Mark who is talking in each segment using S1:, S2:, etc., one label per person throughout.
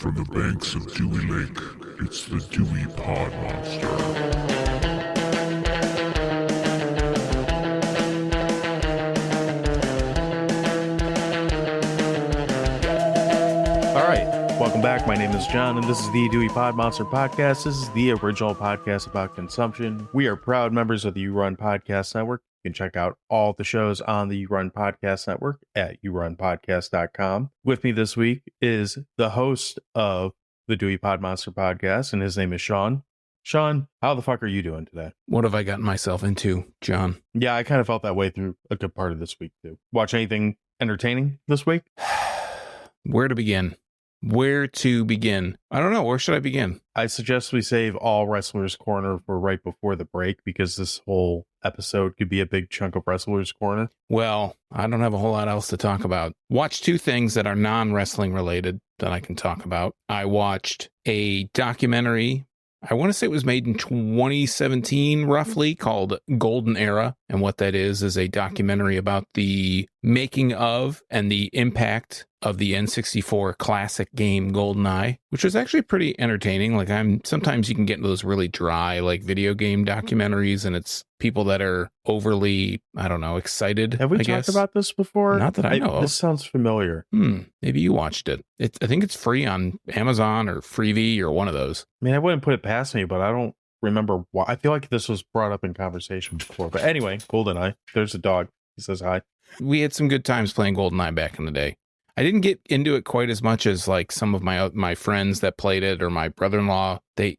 S1: From the banks of Dewey Lake, it's the Dewey Pod Monster.
S2: All right, welcome back. My name is John, and this is the Dewey Pod Monster Podcast. This is the original podcast about consumption. We are proud members of the You Run Podcast Network. You can check out all the shows on the You Run Podcast Network at yourunpodcast.com. With me this week is the host of the Dewey Pod Monster Podcast, and his name is Sean. Sean, how the fuck are you doing today?
S3: What have I gotten myself into, John?
S2: Yeah, I kind of felt that way through a good part of this week, too. Watch anything entertaining this week?
S3: Where to begin? Where to begin? I don't know. Where should I begin?
S2: I suggest we save all Wrestler's Corner for right before the break, because this whole episode could be a big chunk of Wrestler's Corner.
S3: Well, I don't have a whole lot else to talk about. Watch two things that are non-wrestling related that I can talk about. I watched a documentary. I want to say it was made in 2017, roughly, called Golden Era. And what that is a documentary about the making of and the impact of the N64 classic game GoldenEye, which was actually pretty entertaining. Like, sometimes you can get into those really dry, like, video game documentaries, and it's people that are overly, I don't know, excited.
S2: Have we talked about this before?
S3: Not that I know of.
S2: This sounds familiar.
S3: Maybe you watched it. I think it's free on Amazon or Freevee or one of those.
S2: I mean, I wouldn't put it past me, but I don't remember why. I feel like this was brought up in conversation before. But anyway, GoldenEye. There's a dog. He says hi. We
S3: had some good times playing GoldenEye back in the day. I didn't get into it quite as much as like some of my friends that played it, or my brother-in-law. They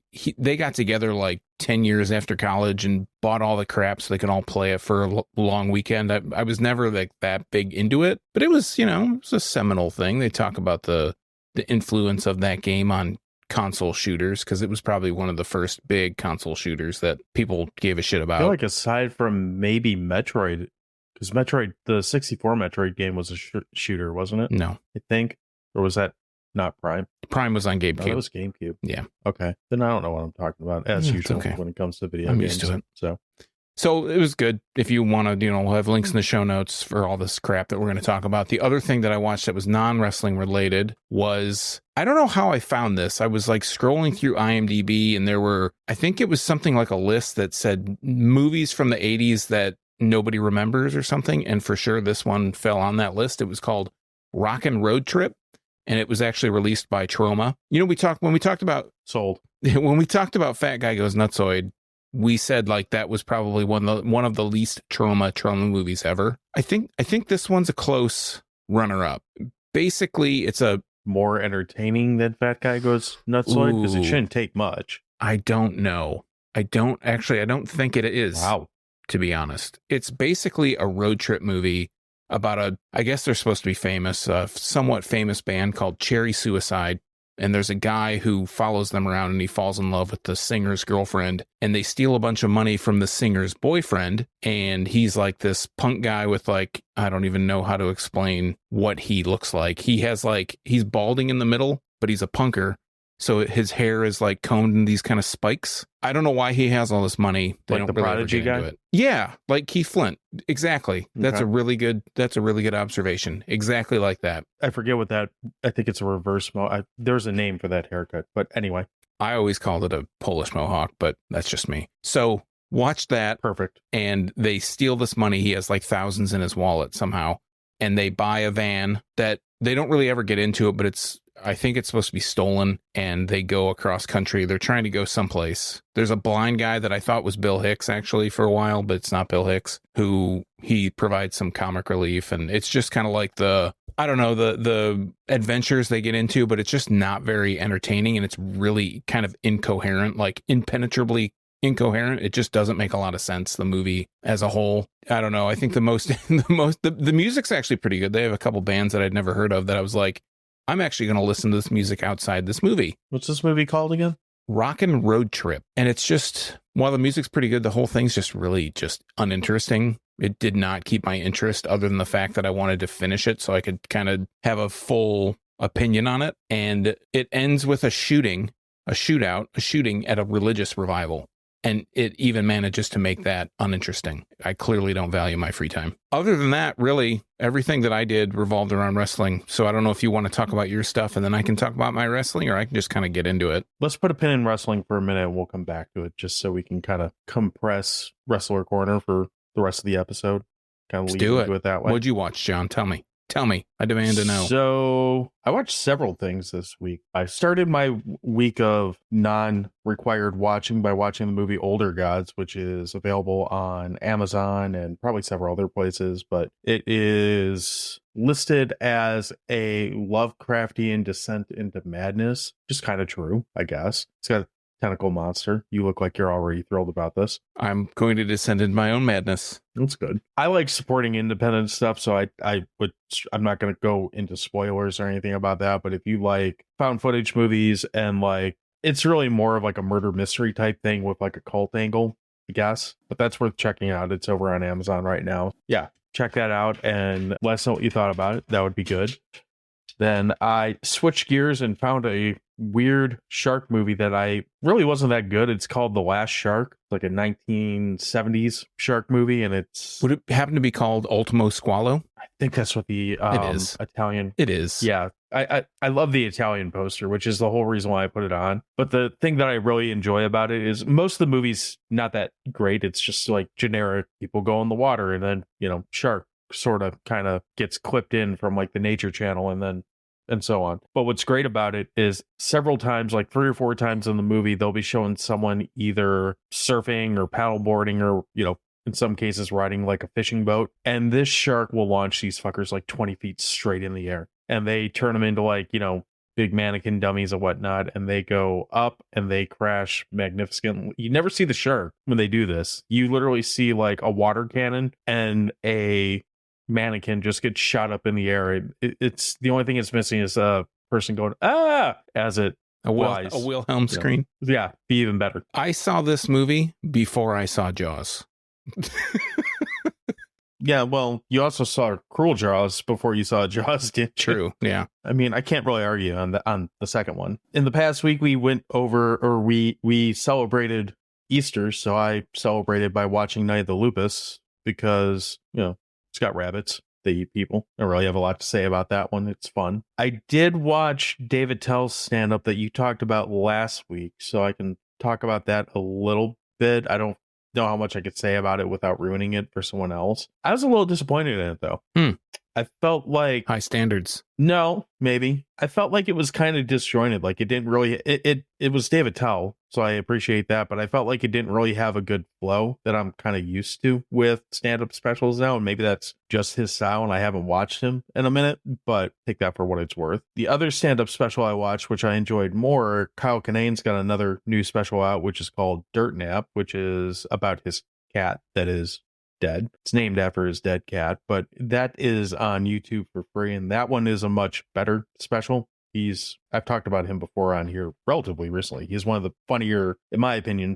S3: got together like 10 years after college and bought all the crap so they could all play it for a long weekend. I was never like that big into it, but it was, it was a seminal thing. They talk about the influence of that game on console shooters, because it was probably one of the first big console shooters that people gave a shit about.
S2: I feel like aside from maybe Metroid, because Metroid, the 64 Metroid game was a shooter, wasn't it?
S3: No.
S2: I think. Or was that not Prime?
S3: Prime was on GameCube.
S2: No, it was GameCube.
S3: Yeah.
S2: Okay. Then I don't know what I'm talking about, as usual, when it comes to video games.
S3: I'm used to it.
S2: So
S3: it was good. If you want to, we'll have links in the show notes for all this crap that we're going to talk about. The other thing that I watched that was non-wrestling related was, I don't know how I found this. I was like scrolling through IMDb, and there were, I think it was something like a list that said movies from the 80s that nobody remembers or something. And for sure, this one fell on that list. It was called Rockin' Road Trip, and it was actually released by Troma. When we talked about
S2: Sold.
S3: When we talked about Fat Guy Goes Nutsoid, we said like that was probably one of the least Troma movies ever. I think this one's a close runner-up. Basically, it's a
S2: more entertaining than Fat Guy Goes Nutsoid, because it shouldn't take much.
S3: I don't know. I don't think it is.
S2: Wow.
S3: To be honest, it's basically a road trip movie about I guess they're supposed to be famous, a somewhat famous band called Cherry Suicide. And there's a guy who follows them around, and he falls in love with the singer's girlfriend, and they steal a bunch of money from the singer's boyfriend. And he's like this punk guy with like, I don't even know how to explain what he looks like. He's balding in the middle, but he's a punker. So his hair is like combed in these kind of spikes. I don't know why he has all this money. They
S2: like
S3: don't
S2: the
S3: really
S2: Prodigy
S3: ever get
S2: guy?
S3: into it. Yeah, like Keith Flint. Exactly. That's a really good observation. Exactly like that.
S2: I forget what that, I think it's a reverse there's a name for that haircut, but anyway.
S3: I always called it a Polish mohawk, but that's just me. So watch that.
S2: Perfect.
S3: And they steal this money. He has like thousands in his wallet somehow. And they buy a van that they don't really ever get into it, but I think it's supposed to be stolen, and they go across country. They're trying to go someplace. There's a blind guy that I thought was Bill Hicks actually for a while, but it's not Bill Hicks, who he provides some comic relief. And it's just kind of like the adventures they get into, but it's just not very entertaining. And it's really kind of incoherent, like impenetrably incoherent. It just doesn't make a lot of sense, the movie as a whole. I don't know. I think the music's actually pretty good. They have a couple bands that I'd never heard of that I was like, I'm actually going to listen to this music outside this movie.
S2: What's this movie called again?
S3: Rockin' Road Trip. And it's just, while the music's pretty good, the whole thing's just really just uninteresting. It did not keep my interest, other than the fact that I wanted to finish it so I could kind of have a full opinion on it. And it ends with a shooting at a religious revival. And it even manages to make that uninteresting. I clearly don't value my free time. Other than that, really, everything that I did revolved around wrestling. So I don't know if you want to talk about your stuff and then I can talk about my wrestling, or I can just kind of get into it.
S2: Let's put a pin in wrestling for a minute and we'll come back to it just so we can kind of compress Wrestler Corner for the rest of the episode. Kind of
S3: Let's
S2: lead
S3: do
S2: into it that way.
S3: What'd you watch, John? Tell me. Tell me. I demand to know.
S2: So I watched several things this week. I started my week of non-required watching by watching the movie Older Gods, which is available on Amazon and probably several other places, but it is listed as a Lovecraftian descent into madness. Just kind of true, I guess. It's got a tentacle monster. You look like you're already thrilled about this.
S3: I'm going to descend into my own madness.
S2: That's good. I like supporting independent stuff, so I'm not going to go into spoilers or anything about that, but if you like found footage movies and like, it's really more of like a murder mystery type thing with like a cult angle, I guess, but that's worth checking out. It's over on Amazon right now. Yeah, check that out and let us know what you thought about it. That would be good. Then I switched gears and found a weird shark movie that I really wasn't that good. It's called The Last Shark. It's like a 1970s shark movie, and it's...
S3: Would it happen to be called Ultimo Squalo?
S2: I think that's what the
S3: It is.
S2: Italian...
S3: It is.
S2: Yeah. I love the Italian poster, which is the whole reason why I put it on. But the thing that I really enjoy about it is most of the movie's not that great. It's just like generic people go in the water and then, shark sort of kind of gets clipped in from like the Nature Channel and so on. But what's great about it is several times, like 3 or 4 times in the movie, they'll be showing someone either surfing or paddleboarding or, in some cases riding like a fishing boat. And this shark will launch these fuckers like 20 feet straight in the air. And they turn them into like, big mannequin dummies and whatnot. And they go up and they crash magnificently. You never see the shark when they do this. You literally see like a water cannon and a mannequin just gets shot up in the air. It's the only thing it's missing is a person going as it flies.
S3: A Wilhelm scream.
S2: Yeah, be even better.
S3: I saw this movie before I saw Jaws.
S2: Yeah, well, you also saw Cruel Jaws before you saw Jaws, didn't you?
S3: True. Yeah.
S2: I mean, I can't really argue on the second one. In the past week, we went over, or we celebrated Easter, so I celebrated by watching Night of the Lupus because it's got rabbits. They eat people. I don't really have a lot to say about that one. It's fun. I did watch David Tell's stand-up that you talked about last week, so I can talk about that a little bit. I don't know how much I could say about it without ruining it for someone else. I was a little disappointed in it, though. I felt like...
S3: High standards.
S2: No, maybe. I felt like it was kind of disjointed. Like it didn't really... It was David Tell, so I appreciate that, but I felt like it didn't really have a good flow that I'm kind of used to with stand-up specials now, and maybe that's just his style, and I haven't watched him in a minute, but take that for what it's worth. The other stand-up special I watched, which I enjoyed more, Kyle Kinane's got another new special out, which is called Dirt Nap, which is about his cat that is dead. It's named after his dead cat, but that is on YouTube for free, and that one is a much better special. I've talked about him before on here relatively recently. He's one of the funnier, in my opinion,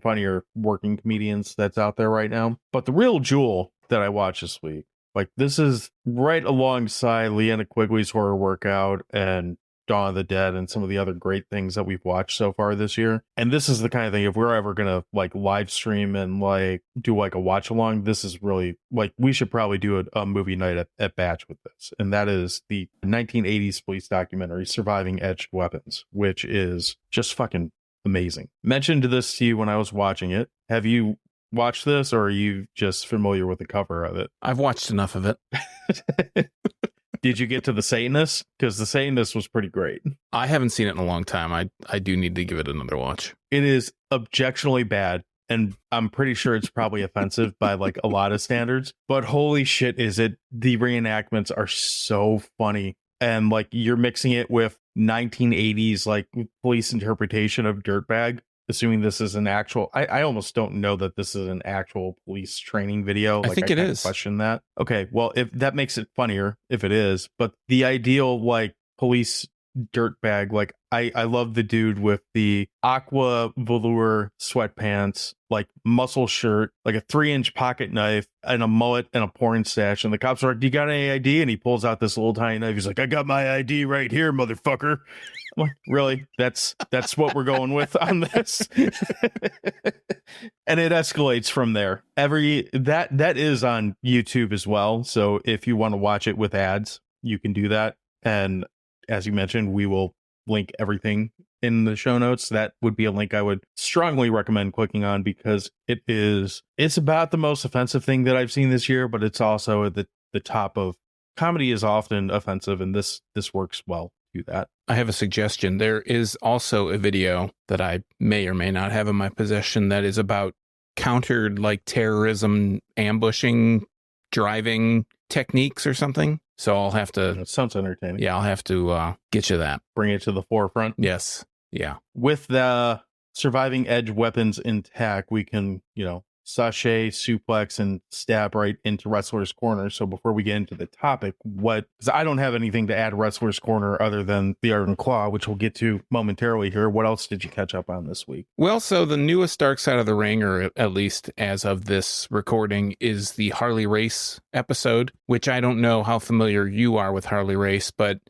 S2: working comedians that's out there right now. But the real jewel that I watched this week, like this is right alongside Leanna Quigley's Horror Workout and Dawn of the Dead and some of the other great things that we've watched so far this year. And this is the kind of thing, if we're ever gonna like live stream and like do like a watch along, this is really like we should probably do a movie night at Batch with this. And that is the 1980s police documentary Surviving Etched Weapons, which is just fucking amazing. Mentioned this to you when I was watching it. Have you watched this, or are you just familiar with the cover of it?
S3: I've watched enough of it.
S2: Did you get to the Satanist? Because the Satanist was pretty great.
S3: I haven't seen it in a long time. I do need to give it another watch.
S2: It is objectionably bad, and I'm pretty sure it's probably offensive by like a lot of standards, but holy shit is it. The reenactments are so funny, and like you're mixing it with 1980s like police interpretation of dirtbag, assuming this is an actual... I almost don't know that this is an actual police training video.
S3: I think it is.
S2: Question that. Okay, well, if that makes it funnier, if it is, but the ideal like police dirtbag, like I love the dude with the aqua velour sweatpants, like muscle shirt, like a 3-inch pocket knife and a mullet and a porn stash. And the cops are like, "Do you got any ID?" And he pulls out this little tiny knife. He's like, "I got my ID right here, motherfucker." I'm like, really? That's what we're going with on this. And it escalates from there. That is on YouTube as well. So if you want to watch it with ads, you can do that. And as you mentioned, we will link everything in the show notes. That would be a link I would strongly recommend clicking on, because it's about the most offensive thing that I've seen this year, but it's also at the top of comedy is often offensive, and this works well to that.
S3: I have a suggestion. There is also a video that I may or may not have in my possession that is about countered like terrorism, ambushing, driving techniques or something. So I'll have to.
S2: That sounds entertaining.
S3: Yeah, I'll have to get you that.
S2: Bring it to the forefront.
S3: Yes. Yeah.
S2: With the surviving edge weapons intact, we can, sachet, suplex, and stab right into Wrestler's Corner. So before we get into the topic, because I don't have anything to add Wrestler's Corner other than the Iron Claw, which we'll get to momentarily here. What else did you catch up on this week?
S3: Well, so the newest Dark Side of the Ring, or at least as of this recording, is the Harley Race episode, which I don't know how familiar you are with Harley Race, but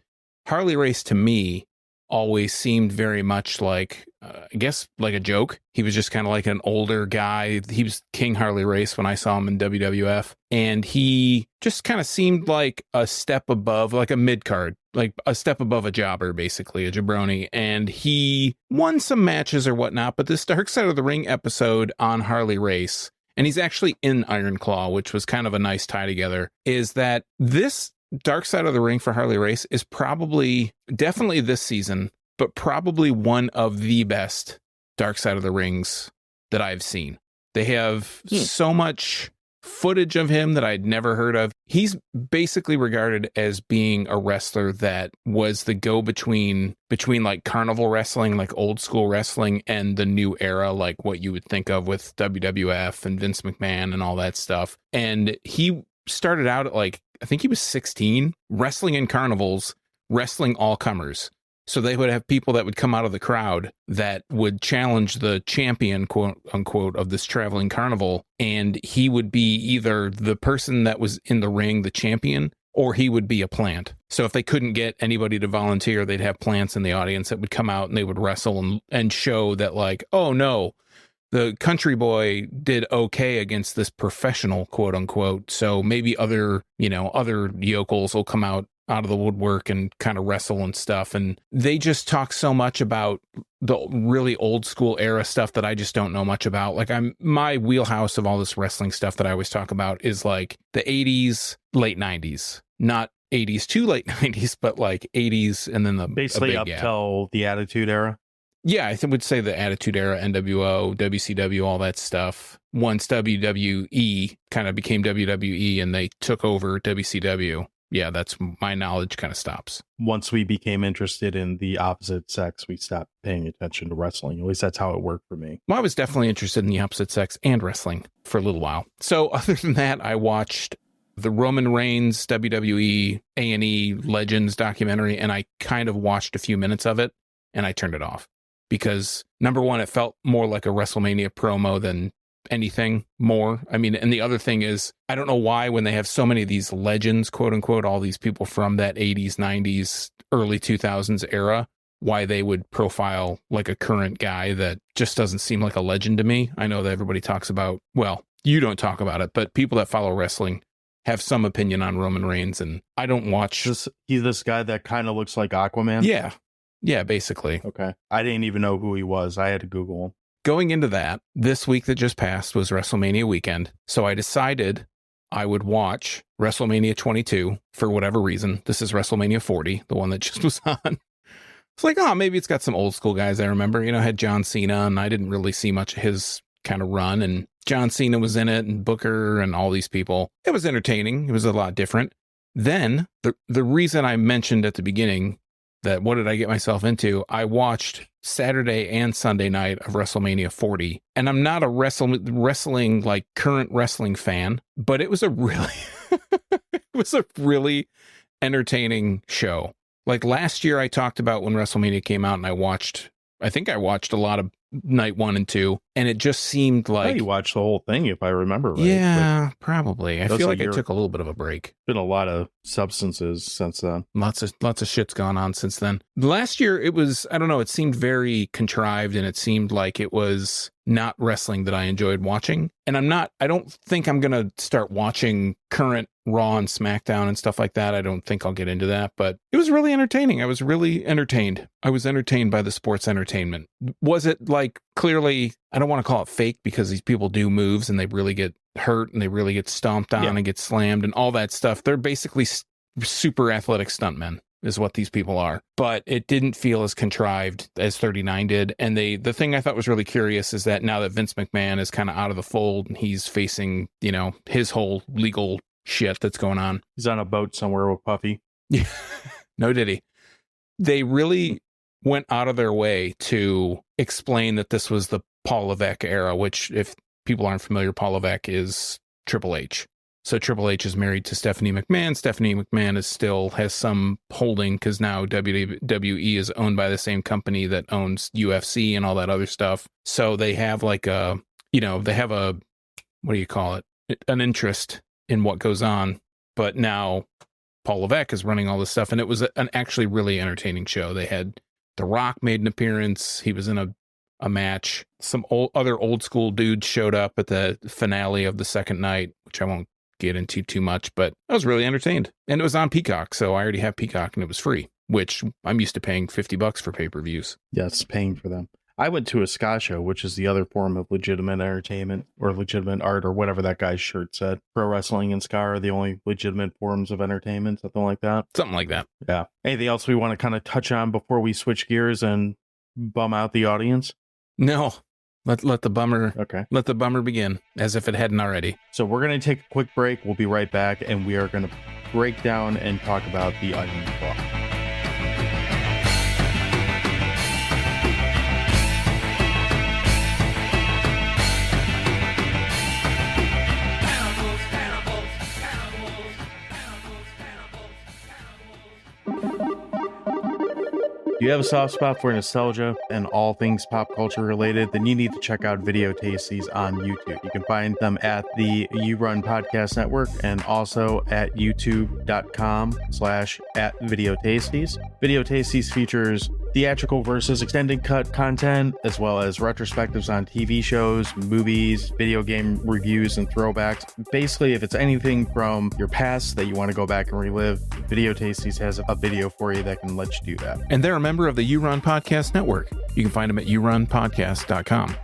S3: Harley Race to me always seemed very much like, I guess, like a joke. He was just kind of like an older guy. He was King Harley Race when I saw him in WWF. And he just kind of seemed like a step above, like a mid-card, like a step above a jobber, basically, a jabroni. And he won some matches or whatnot. But this Dark Side of the Ring episode on Harley Race, and he's actually in Iron Claw, which was kind of a nice tie together, is that this Dark Side of the Ring for Harley Race is definitely this season, but probably one of the best Dark Side of the Rings that I've seen. They have so much footage of him that I'd never heard of. He's basically regarded as being a wrestler that was the go-between like carnival wrestling, like old school wrestling, and the new era, like what you would think of with WWF and Vince McMahon and all that stuff. And he started out at I think he was 16, wrestling in carnivals, wrestling all comers. So they would have people that would come out of the crowd that would challenge the champion, quote unquote, of this traveling carnival. And he would be either the person that was in the ring, the champion, or he would be a plant. So if they couldn't get anybody to volunteer, they'd have plants in the audience that would come out and they would wrestle and show that, like, oh no, the country boy did okay against this professional, quote unquote. So maybe other yokels will come out of the woodwork and kind of wrestle and stuff. And they just talk so much about the really old school era stuff that I just don't know much about. Like my wheelhouse of all this wrestling stuff that I always talk about is like the 80s, late 90s, not 80s to late 90s, but like 80s and then
S2: basically up till the Attitude Era.
S3: Yeah, I would say the Attitude Era, NWO, WCW, all that stuff. Once WWE kind of became WWE and they took over WCW, yeah, that's my knowledge kind of stops.
S2: Once we became interested in the opposite sex, we stopped paying attention to wrestling. At least that's how it worked for me.
S3: Well, I was definitely interested in the opposite sex and wrestling for a little while. So other than that, I watched the Roman Reigns WWE A&E Legends documentary, and I kind of watched a few minutes of it, and I turned it off. Because number one, it felt more like a WrestleMania promo than anything more. I mean, and the other thing is, I don't know why when they have so many of these legends, quote unquote, all these people from that 80s, 90s, early 2000s era, why they would profile like a current guy that just doesn't seem like a legend to me. I know that everybody talks about, well, you don't talk about it, but people that follow wrestling have some opinion on Roman Reigns, and I don't watch.
S2: He's this guy that kind of looks like Aquaman?
S3: Yeah. Yeah, basically.
S2: Okay. I didn't even know who he was. I had to Google him.
S3: Going into that, this week that just passed was WrestleMania weekend. So I decided I would watch WrestleMania 22 for whatever reason. This is WrestleMania 40, the one that just was on. It's like, oh, maybe it's got some old school guys I remember. Had John Cena, and I didn't really see much of his kind of run. And John Cena was in it, and Booker, and all these people. It was entertaining. It was a lot different. Then, the reason I mentioned at the beginning that what did I get myself into? I watched Saturday and Sunday night of WrestleMania 40, and I'm not a wrestling like current wrestling fan, but it was a really entertaining show. Like last year, I talked about when WrestleMania came out, and I think I watched a lot of night 1 and 2, and it just seemed
S2: I thought
S3: like,
S2: you watched the whole thing, if I remember right.
S3: yeah, probably. I
S2: That's
S3: feel
S2: a
S3: like I
S2: year.
S3: took a little bit of a break.
S2: Been a lot of substances since then.
S3: Lots of shit's gone on since then. Last year, it was, I don't know, it seemed very contrived, and it seemed like it was not wrestling that I enjoyed watching. And I don't think I'm going to start watching current Raw and SmackDown and stuff like that. I don't think I'll get into that, but it was really entertaining. I was really entertained. I was entertained by the sports entertainment. Was it like clearly, I don't want to call it fake because these people do moves and they really get hurt and they really get stomped on and get slammed and all that stuff. They're basically super athletic stuntmen is what these people are, but it didn't feel as contrived as 39 did. And the thing I thought was really curious is that now that Vince McMahon is kind of out of the fold and he's facing, his whole legal shit that's going on.
S2: He's on a boat somewhere with Puffy.
S3: Yeah. No, did he? They really went out of their way to explain that this was the Paul Levesque era, which, if people aren't familiar, Paul Levesque is Triple H. So Triple H is married to Stephanie McMahon. Stephanie McMahon still has some holding because now WWE is owned by the same company that owns UFC and all that other stuff. So they have what do you call it? An interest in what goes on. But now Paul Levesque is running all this stuff. And it was an actually really entertaining show. They had The Rock made an appearance. He was in a match. Some other old school dudes showed up at the finale of the second night, which I won't get into too much, but I was really entertained. And it was on Peacock, so I already have Peacock and it was free, which I'm used to paying $50 for pay-per-views.
S2: Yes, paying for them. I went to a ska show, which is the other form of legitimate entertainment or legitimate art or whatever that guy's shirt said. Pro wrestling and ska are the only legitimate forms of entertainment, something like that.
S3: Something like that.
S2: Yeah. Anything else we want to kind of touch on before we switch gears and bum out the audience?
S3: No. Let the bummer begin, as if it hadn't already.
S2: So we're going to take a quick break. We'll be right back, and we are going to break down and talk about the Iron Claw. If you have a soft spot for nostalgia and all things pop culture related, then you need to check out Video Tasties on YouTube. You can find them at the You Run Podcast Network and also at youtube.com/@videotasties. Video Tasties features theatrical versus extended cut content, as well as retrospectives on TV shows, movies, video game reviews, and throwbacks. Basically, if it's anything from your past that you want to go back and relive, Video Tasties has a video for you that can let you do that.
S3: And they're a member of the You Run Podcast Network. You can find them at yourunpodcast.com.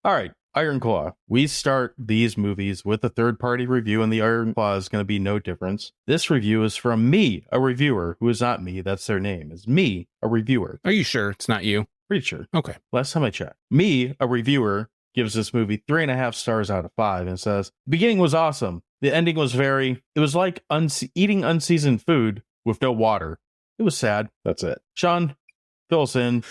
S2: All right, Iron Claw. We start these movies with a third-party review, and the Iron Claw is going to be no difference. This review is from me, a reviewer, who is not me. That's their name. Is me, a reviewer.
S3: Are you sure it's not you?
S2: Pretty sure.
S3: Okay.
S2: Last time I checked. Me, a reviewer, gives this movie 3.5 stars out of 5 and says, the beginning was awesome. The ending was it was like eating unseasoned food with no water. It was sad. That's it. Sean, fill us in.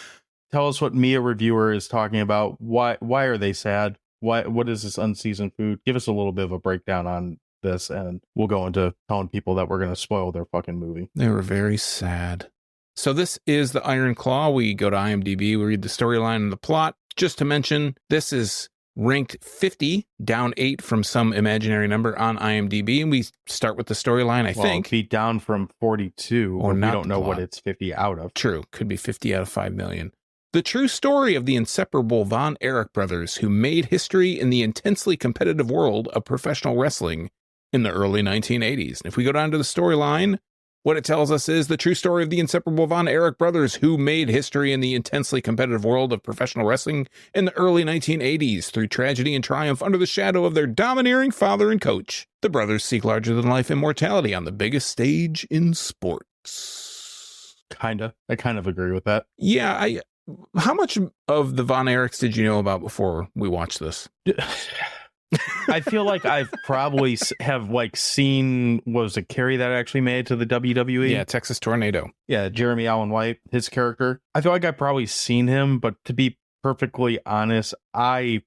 S2: Tell us what me, a reviewer, is talking about. Why are they sad? What is this unseasoned food? Give us a little bit of a breakdown on this, and we'll go into telling people that we're going to spoil their fucking movie.
S3: They were very sad. So this is the Iron Claw. We go to IMDb, we read the storyline and the plot. Just to mention, this is ranked 50, down 8 from some imaginary number on IMDb, and we start with the storyline, I think.
S2: Be down from 42,
S3: or
S2: we
S3: not
S2: don't know what it's 50 out of.
S3: True, could be 50 out of 5 million. The true story of the inseparable Von Erich brothers who made history in the intensely competitive world of professional wrestling in the early 1980s. And if we go down to the storyline, what it tells us is the true story of the inseparable Von Erich brothers who made history in the intensely competitive world of professional wrestling in the early 1980s. Through tragedy and triumph under the shadow of their domineering father and coach, the brothers seek larger-than-life immortality on the biggest stage in sports.
S2: I kind of agree with that.
S3: Yeah, how much of the Von Erichs did you know about before we watched this?
S2: I feel like I've probably seen, what was it, Kerry that actually made it to the WWE?
S3: Yeah, Texas Tornado.
S2: Yeah, Jeremy Allen White, his character. I feel like I've probably seen him, but to be perfectly honest,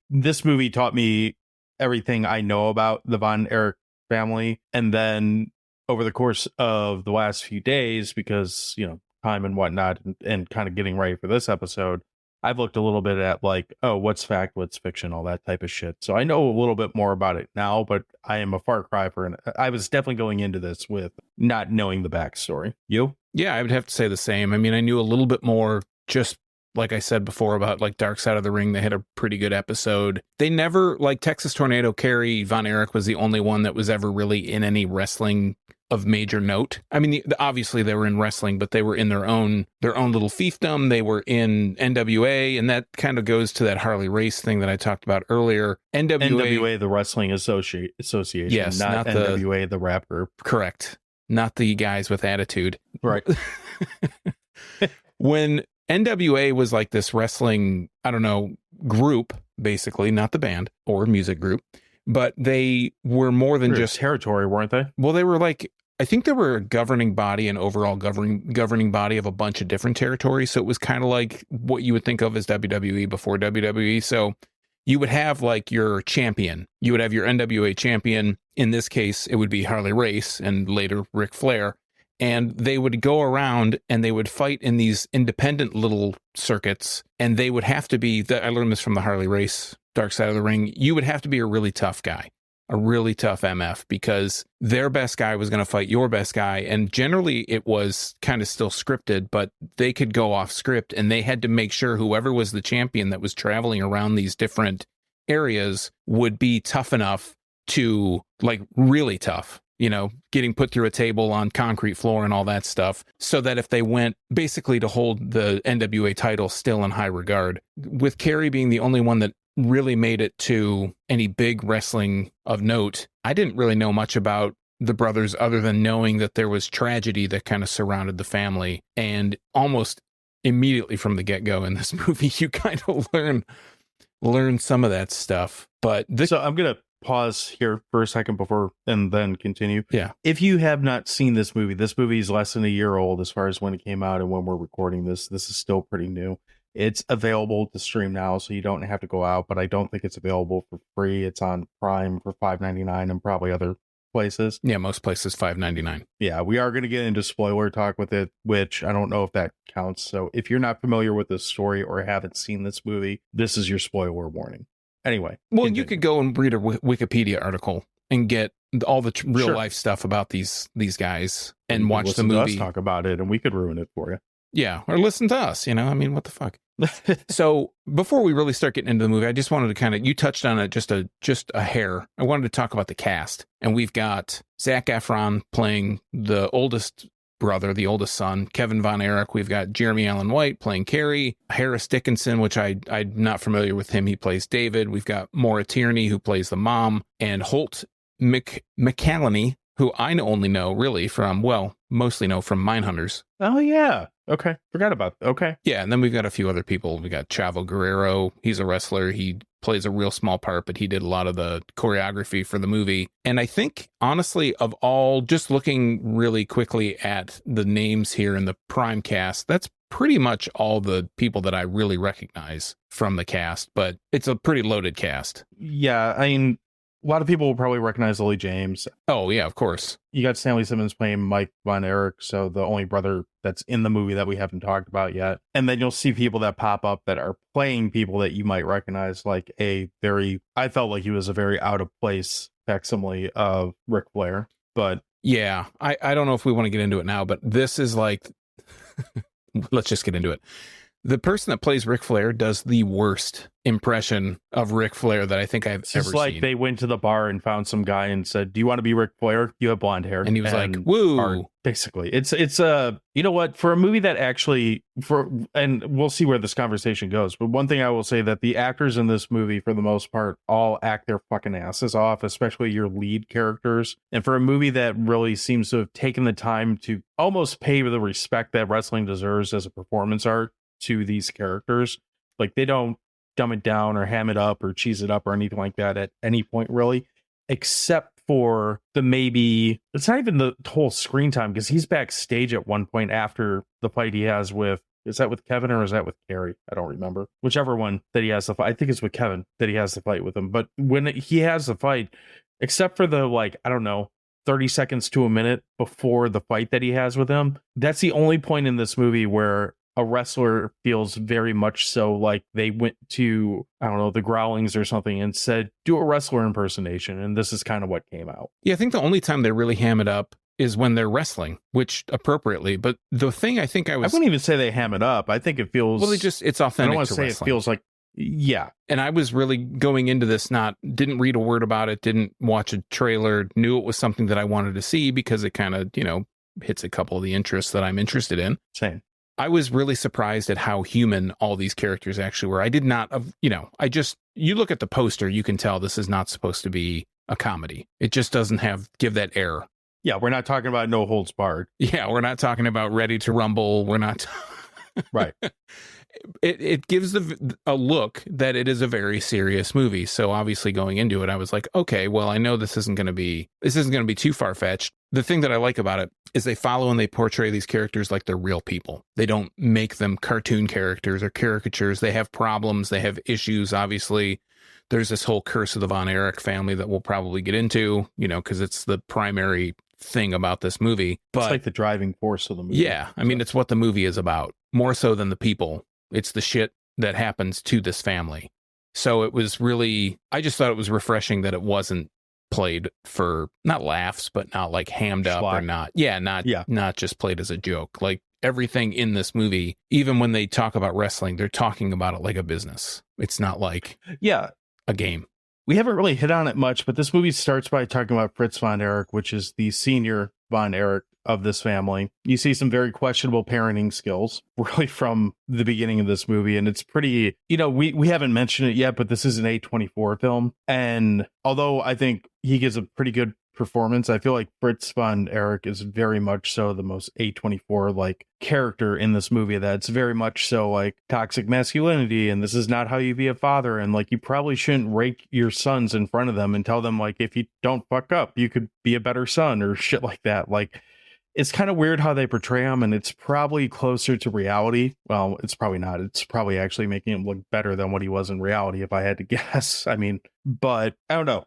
S2: this movie taught me everything I know about the Von Erich family. And then over the course of the last few days, because, time and whatnot, and kind of getting ready for this episode, I've looked a little bit at like, oh, what's fact, what's fiction, all that type of shit. So I know a little bit more about it now, but I am a far cry I was definitely going into this with not knowing the backstory. You?
S3: Yeah, I would have to say the same. I mean, I knew a little bit more, just like I said before, about like Dark Side of the Ring. They had a pretty good episode. They never, like Texas Tornado, Kerry Von Erich was the only one that was ever really in any wrestling of major note. I mean, obviously they were in wrestling, but they were in their own little fiefdom. They were in NWA, and that kind of goes to that Harley Race thing that I talked about earlier.
S2: NWA, the Wrestling Association,
S3: yes,
S2: not NWA, the rap group.
S3: Correct. Not the guys with attitude.
S2: Right.
S3: When NWA was like this wrestling, I don't know, group, basically, not the band or music group, but they were more than just
S2: territory, weren't they?
S3: Well, they were like, I think they were a governing body, an overall governing body of a bunch of different territories. So it was kind of like what you would think of as WWE before WWE. So you would have like your champion. You would have your NWA champion. In this case, it would be Harley Race and later Ric Flair. And they would go around and they would fight in these independent little circuits. And they would have to be, I learned this from the Harley Race Dark Side of the Ring. You would have to be a really tough guy, a really tough MF, because their best guy was going to fight your best guy. And generally it was kind of still scripted, but they could go off script, and they had to make sure whoever was the champion that was traveling around these different areas would be tough enough to, like, really tough, getting put through a table on concrete floor and all that stuff, so that if they went basically to hold the NWA title still in high regard, with Kerry being the only one that really made it to any big wrestling of note, I didn't really know much about the brothers other than knowing that there was tragedy that kind of surrounded the family. And almost immediately from the get-go in this movie, you kind of learn some of that stuff. But
S2: so I'm going to pause here for a second and then continue.
S3: Yeah.
S2: If you have not seen this movie is less than a year old as far as when it came out, and when we're recording this is still pretty new. It's available to stream now, so you don't have to go out, but I don't think it's available for free. It's on Prime for $5.99 and probably other places.
S3: Yeah, most places $5.99.
S2: Yeah, we are going to get into spoiler talk with it, which I don't know if that counts. So if you're not familiar with this story or haven't seen this movie, this is your spoiler warning. Anyway.
S3: Well, continue. You could go and read a Wikipedia article and get all the real life stuff about these guys and watch the movie.
S2: Us talk about it, and we could ruin it for you.
S3: Yeah, or listen to us, I mean, what the fuck? So before we really start getting into the movie, I just wanted to you touched on it just a hair. I wanted to talk about the cast. And we've got Zac Efron playing the oldest brother, the oldest son, Kevin Von Erich. We've got Jeremy Allen White playing Kerry, Harris Dickinson, which I'm not familiar with him. He plays David. We've got Maura Tierney, who plays the mom, and Holt McCallany, who I only know really mostly know from Mindhunters.
S2: Oh, yeah. Okay. Forgot about that. Okay.
S3: Yeah. And then we've got a few other people. We got Chavo Guerrero. He's a wrestler. He plays a real small part, but he did a lot of the choreography for the movie. And I think, honestly, of all, just looking really quickly at the names here in the Prime cast, that's pretty much all the people that I really recognize from the cast, but it's a pretty loaded cast.
S2: Yeah. I mean, a lot of people will probably recognize Lily James.
S3: Oh, yeah, of course.
S2: You got Stanley Simmons playing Mike Von Erich, so the only brother that's in the movie that we haven't talked about yet. And then you'll see people that pop up that are playing people that you might recognize, like I felt like he was a very out of place facsimile of Ric Flair. But
S3: yeah, I don't know if we want to get into it now, but this is like, let's just get into it. The person that plays Ric Flair does the worst impression of Ric Flair that I think I've ever seen.
S2: It's like they went to the bar and found some guy and said, "Do you want to be Ric Flair? You have blonde hair."
S3: And he was like, "Woo!"
S2: Basically, it's you know what, for a movie that actually and we'll see where this conversation goes. But one thing I will say that the actors in this movie, for the most part, all act their fucking asses off, especially your lead characters. And for a movie that really seems to have taken the time to almost pay the respect that wrestling deserves as a performance art to these characters, like they don't dumb it down or ham it up or cheese it up or anything like that at any point, really, except for it's not even the whole screen time, because he's backstage at one point after the fight he has with Is that with Kevin or is that with Carrie? I don't remember. Whichever one that he has the fight. I think it's with Kevin that he has the fight with him. But when he has the fight, except for the, like, I don't know, 30 seconds to a minute before the fight that he has with him, that's the only point in this movie where a wrestler feels very much so like they went to, I don't know, the Growlings or something and said, do a wrestler impersonation. And this is kind of what came out.
S3: Yeah, I think the only time they really ham it up is when they're wrestling, which appropriately. But the thing I wouldn't
S2: even say they ham it up. I think it feels...
S3: Well, it's authentic. I
S2: don't want
S3: to
S2: to say
S3: wrestling.
S2: It feels like, yeah.
S3: And I was really going into this didn't read a word about it, didn't watch a trailer, knew it was something that I wanted to see because it kind of, hits a couple of the interests that I'm interested in.
S2: Same.
S3: I was really surprised at how human all these characters actually were. I did not, you look at the poster, you can tell this is not supposed to be a comedy. It just doesn't give that air.
S2: Yeah, we're not talking about No Holds Barred.
S3: Yeah, we're not talking about Ready to Rumble. We're not.
S2: Right.
S3: It gives a look that it is a very serious movie. So obviously going into it, I was like, okay, well, I know this isn't going to be too far-fetched. The thing that I like about it is they follow and they portray these characters like they're real people. They don't make them cartoon characters or caricatures. They have problems. They have issues. Obviously, there's this whole curse of the Von Erich family that we'll probably get into, because it's the primary thing about this movie. But
S2: it's like the driving force of the movie.
S3: Yeah. I mean, it's what the movie is about, more so than the people. It's the shit that happens to this family. So it was really, I just thought it was refreshing that it wasn't played for not laughs, but not like hammed up or not. Yeah. Not just played as a joke. Like everything in this movie, even when they talk about wrestling, they're talking about it like a business. It's not like a game.
S2: We haven't really hit on it much, but this movie starts by talking about Fritz Von Erich, which is the senior Von Erich of this family. You see some very questionable parenting skills really from the beginning of this movie. And it's pretty, we haven't mentioned it yet, but this is an A24 film. And although I think he gives a pretty good performance, I feel like Fritz Von Erich is very much so the most A24 like character in this movie. That's very much so like toxic masculinity, and this is not how you be a father, and like you probably shouldn't rake your sons in front of them and tell them like if you don't fuck up you could be a better son or shit like that. Like it's kind of weird how they portray him, and it's probably closer to reality. Well, it's probably not. It's probably actually making him look better than what he was in reality, if I had to guess. I mean, but I don't know.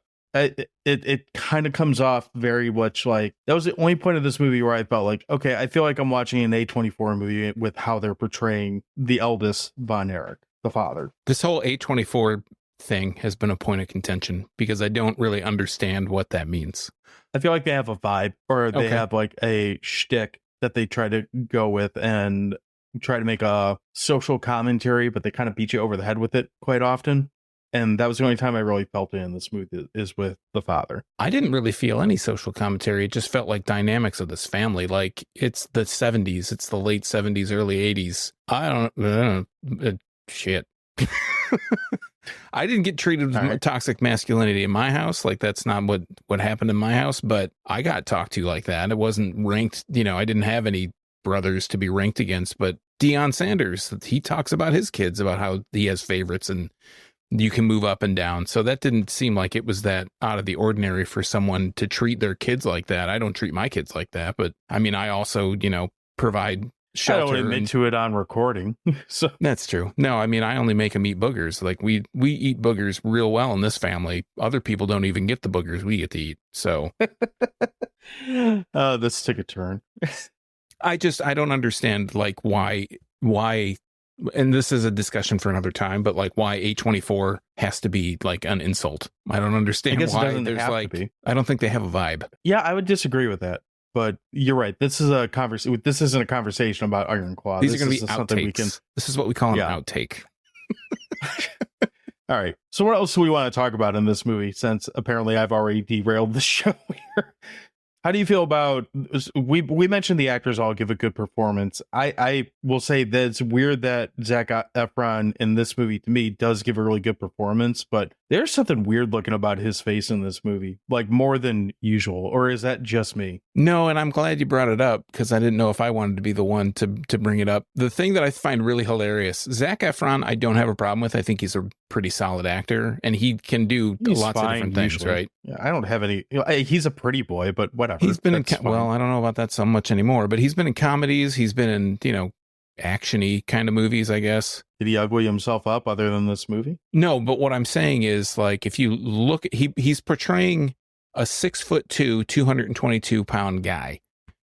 S2: It kind of comes off very much like that was the only point of this movie where I felt like, okay, I feel like I'm watching an A24 movie with how they're portraying the eldest Von Erich, the father.
S3: This whole A24 thing has been a point of contention because I don't really understand what that means.
S2: I feel like they have a vibe, or they have like a shtick that they try to go with and try to make a social commentary, but they kind of beat you over the head with it quite often. And that was the only time I really felt it in this movie is with the father.
S3: I didn't really feel any social commentary. It just felt like dynamics of this family. Like it's the 70s. It's the late 70s, early 80s. I don't shit. I didn't get treated with toxic masculinity in my house. Like that's not what happened in my house, but I got talked to like that. It wasn't ranked. I didn't have any brothers to be ranked against, but Deion Sanders, he talks about his kids, about how he has favorites and you can move up and down. So that didn't seem like it was that out of the ordinary for someone to treat their kids like that. I don't treat my kids like that, but I mean, I also, provide shelter.
S2: I don't admit to it on recording. So
S3: that's true. No, I mean, I only make them eat boogers. Like we eat boogers real well in this family. Other people don't even get the boogers we get to eat. So
S2: this took a turn.
S3: I don't understand like why, and this is a discussion for another time, but like why A24 has to be like an insult. I don't understand why there's like, I don't think they have a vibe.
S2: Yeah, I would disagree with that, but you're right. This is a conversation. This isn't a conversation about Iron Claw.
S3: These are going to be outtakes. This is what we call an outtake.
S2: All right. So what else do we want to talk about in this movie, since apparently I've already derailed the show here? How do you feel about, we mentioned the actors all give a good performance. I will say that it's weird that Zac Efron in this movie, to me, does give a really good performance, but there's something weird looking about his face in this movie, like more than usual. Or is that just me?
S3: No, and I'm glad you brought it up because I didn't know if I wanted to be the one to bring it up. The thing that I find really hilarious, Zac Efron, I don't have a problem with. I think he's a pretty solid actor and he can do lots of different things, usually. Right?
S2: Yeah, I don't have any, he's a pretty boy, but whatever.
S3: He's been well, I don't know about that so much anymore, but he's been in comedies. He's been in, action-y kind of movies, I guess.
S2: Did he ugly himself up other than this movie?
S3: No, but what I'm saying is, like, if you look, he's portraying a 6'2", 222-pound guy.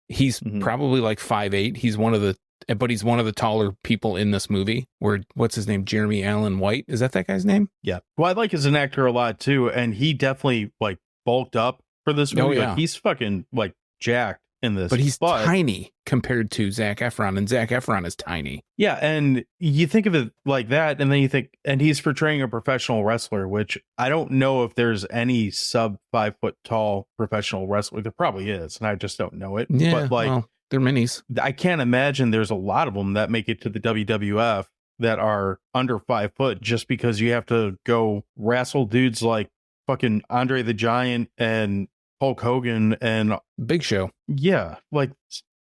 S3: He's probably like 5'8". He's one of the taller people in this movie. What's his name? Jeremy Allen White. Is that guy's name?
S2: Yeah. Well, I like as an actor a lot too, and he definitely like bulked up for this movie.
S3: Oh, yeah.
S2: Like, he's fucking like jacked in this.
S3: But he's tiny compared to Zac Efron, and Zac Efron is tiny.
S2: Yeah, and you think of it like that, and then you think, and he's portraying a professional wrestler, which I don't know if there's any sub 5 foot tall professional wrestler. There probably is, and I just don't know it.
S3: Yeah,
S2: but like,
S3: well, they're minis.
S2: I can't imagine there's a lot of them that make it to the WWF that are under 5 foot just because you have to go wrestle dudes like fucking Andre the Giant and Hulk Hogan and
S3: Big Show.
S2: Yeah, like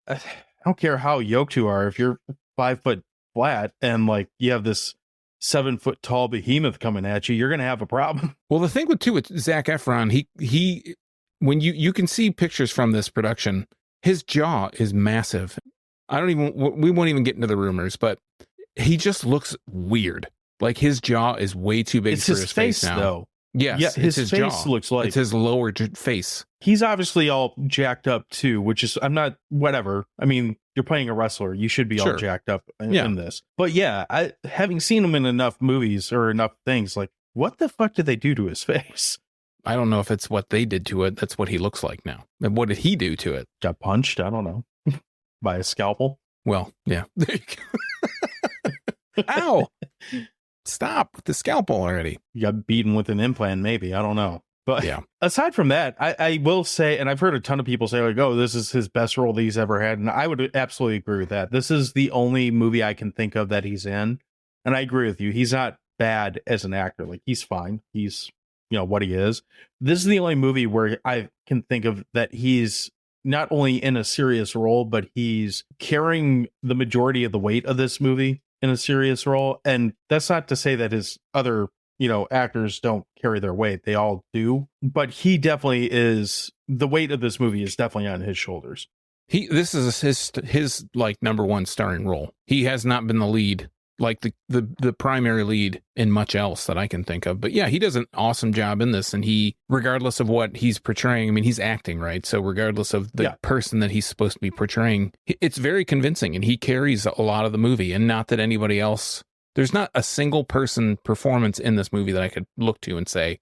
S2: I don't care how yoked you are. If you're 5 foot flat and like you have this 7 foot tall behemoth coming at you, you're gonna have a problem.
S3: Well, the thing with Zac Efron, he when you can see pictures from this production, his jaw is massive. We won't even get into the rumors, but he just looks weird. Like his jaw is way too big for his face now.
S2: Though.
S3: Yes,
S2: yeah, his face
S3: jaw.
S2: Looks like
S3: it's his lower face.
S2: He's obviously all jacked up too, which is whatever. I mean, you're playing a wrestler, you should be all jacked up in this. But yeah, having seen him in enough movies or enough things, like what the fuck did they do to his face?
S3: I don't know if it's what they did to it. That's what he looks like now. And what did he do to it?
S2: Got punched? I don't know. By a scalpel?
S3: Well, yeah. Ow! Stop with the scalpel already.
S2: You got beaten with an implant, maybe. I don't know. But
S3: yeah.
S2: Aside from that, I will say, and I've heard a ton of people say, like, oh, this is his best role that he's ever had. And I would absolutely agree with that. This is the only movie I can think of that he's in. And I agree with you. He's not bad as an actor. Like, he's fine. He's, what he is. This is the only movie where I can think of that he's not only in a serious role, but he's carrying the majority of the weight of this movie in a serious role. And that's not to say that his other actors don't carry their weight. They all do. But he definitely is, the weight of this movie is definitely on his shoulders.
S3: This is his like number one starring role. He has not been the lead, like the primary lead in much else that I can think of. But yeah, he does an awesome job in this. And he, regardless of what he's portraying, I mean, he's acting, right? So regardless of the person that he's supposed to be portraying, it's very convincing, and he carries a lot of the movie. And not that anybody else, there's not a single person performance in this movie that I could look to and say,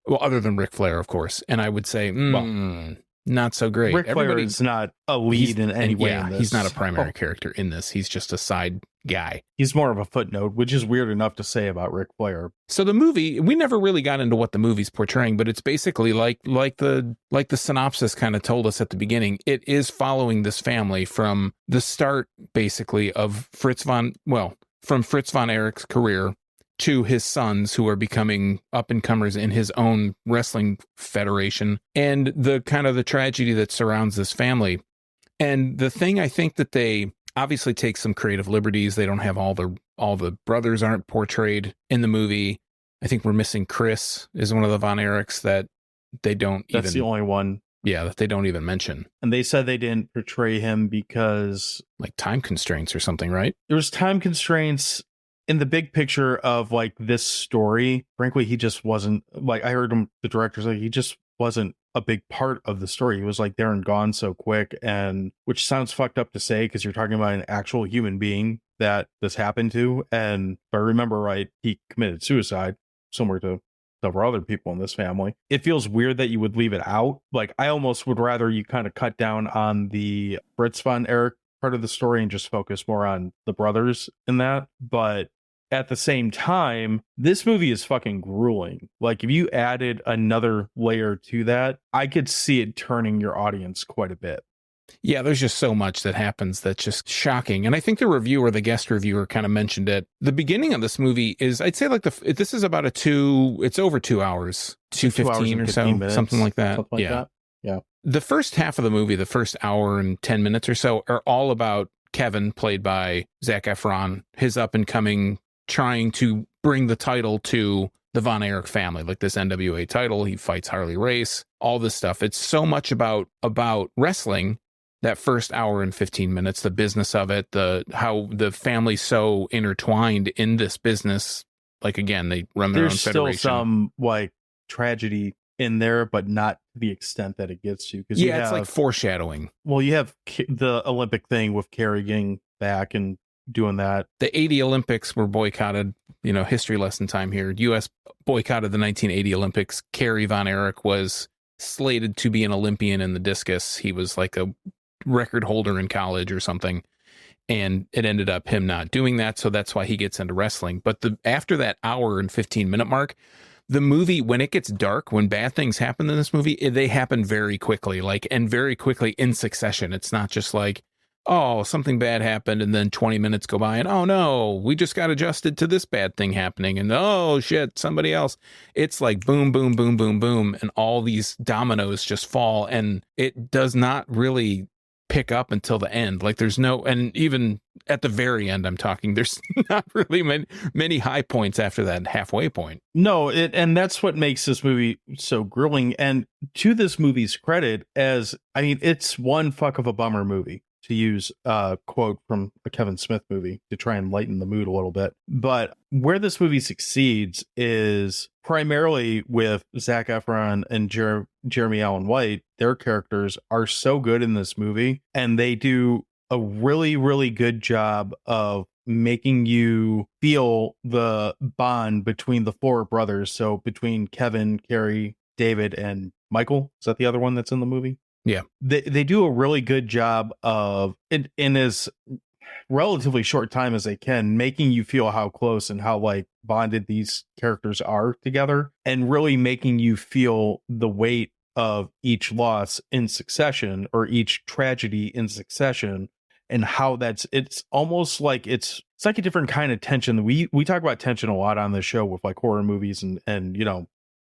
S3: well, other than Ric Flair, of course. And I would say, not so great.
S2: Ric Flair is not a lead in any way.
S3: Yeah,
S2: in this.
S3: He's not a primary character in this. He's just a side guy.
S2: He's more of a footnote, which is weird enough to say about Ric Flair.
S3: So the movie, we never really got into what the movie's portraying, but it's basically like the synopsis kind of told us at the beginning. It is following this family from the start, basically, of Fritz von Erich's career to his sons, who are becoming up-and-comers in his own wrestling federation, and the kind of the tragedy that surrounds this family. And the thing, I think that they obviously take some creative liberties. They don't have all the brothers aren't portrayed in the movie. I think we're missing Chris is one of the Von Erichs that they don't even.
S2: That's the only one.
S3: Yeah, that they don't even mention.
S2: And they said they didn't portray him because
S3: like time constraints or something, right?
S2: There was time constraints in the big picture of like this story. Frankly, he just wasn't, like, I heard the director say he just wasn't a big part of the story. He was like there and gone so quick, and which sounds fucked up to say because you're talking about an actual human being that this happened to. And if I remember right, he committed suicide, similar to several other people in this family. It feels weird that you would leave it out. Like, I almost would rather you kind of cut down on the Fritz von Erich part of the story and just focus more on the brothers in that. But at the same time, this movie is fucking grueling. Like, if you added another layer to that, I could see it turning your audience quite a bit.
S3: Yeah, there's just so much that happens that's just shocking. And I think the guest reviewer kind of mentioned it. The beginning of this movie is, I'd say like this is about it's over 2 hours, 2:15 or so,
S2: minutes,
S3: something like that.
S2: Something like that. Yeah.
S3: The first half of the movie, the first hour and 10 minutes or so, are all about Kevin, played by Zac Efron, his up and coming, trying to bring the title to the Von Erich family, like this NWA title. He fights Harley Race, all this stuff. It's so much about wrestling. that first hour and 15 minutes, the business of it, how the family's so intertwined in this business. Like, again, they run their own
S2: There's
S3: federation.
S2: still some like tragedy in there, but not to the extent that it gets to. Because
S3: it's like foreshadowing.
S2: Well, you have the Olympic thing with Kerry getting back and doing that.
S3: The 80 Olympics were boycotted. History lesson time here. U.S. boycotted the 1980 Olympics. Kerry Von Erich was slated to be an Olympian in the discus. He was like a record holder in college or something, and it ended up him not doing that. So that's why he gets into wrestling. But after that hour and 15-minute mark, the movie, when it gets dark, when bad things happen in this movie, they happen very quickly, and very quickly in succession. It's not just like, oh, something bad happened, and then 20 minutes go by, and oh no, we just got adjusted to this bad thing happening, and oh shit, somebody else. It's like boom, boom, boom, boom, boom, and all these dominoes just fall, and it does not really pick up until the end. Like, there's no, and even at the very end, I'm talking, there's not really many high points after that halfway point.
S2: No, and that's what makes this movie so grueling. And to this movie's credit, it's one fuck of a bummer movie, to use a quote from a Kevin Smith movie to try and lighten the mood a little bit. But where this movie succeeds is primarily with Zac Efron and Jeremy Allen White. Their characters are so good in this movie, and they do a really, really good job of making you feel the bond between the four brothers. So between Kevin, Kerry, David, and Michael. Is that the other one that's in the movie?
S3: Yeah.
S2: They do a really good job of, in as relatively short time as they can, making you feel how close and how like bonded these characters are together, and really making you feel the weight of each loss in succession, or each tragedy in succession, and how it's almost like it's like a different kind of tension. We talk about tension a lot on this show with like horror movies and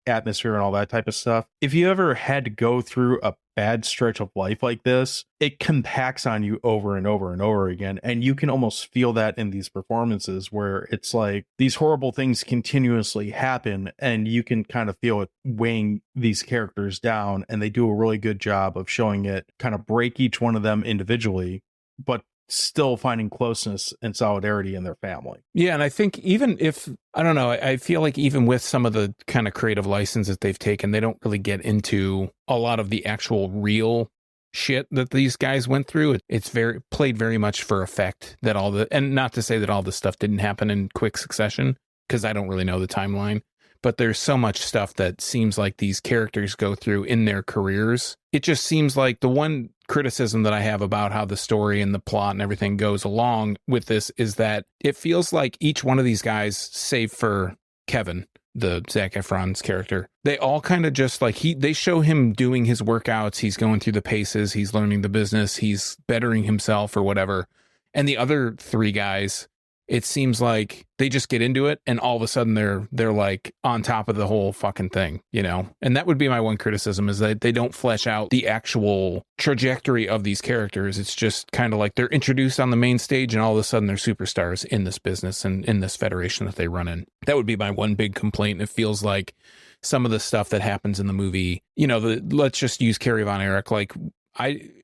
S2: atmosphere and all that type of stuff. If you ever had to go through a bad stretch of life like this, it compacts on you over and over and over again, and you can almost feel that in these performances, where it's like these horrible things continuously happen, and you can kind of feel it weighing these characters down. And they do a really good job of showing it kind of break each one of them individually, but still finding closeness and solidarity in their family.
S3: Yeah, and I think even if, I don't know, I feel like even with some of the kind of creative license that they've taken, they don't really get into a lot of the actual real shit that these guys went through. It's played very much for effect, and not to say that all this stuff didn't happen in quick succession, because I don't really know the timeline, but there's so much stuff that seems like these characters go through in their careers. It just seems like the one criticism that I have about how the story and the plot and everything goes along with this is that it feels like each one of these guys, save for Kevin, the Zac Efron's character, they all kind of just like, they show him doing his workouts, he's going through the paces, he's learning the business, he's bettering himself or whatever. And the other three guys, it seems like they just get into it, and all of a sudden they're like on top of the whole fucking thing, And that would be my one criticism, is that they don't flesh out the actual trajectory of these characters. It's just kind of like they're introduced on the main stage, and all of a sudden they're superstars in this business and in this federation that they run in. That would be my one big complaint. It feels like some of the stuff that happens in the movie, let's just use Kerry Von Erich. Like,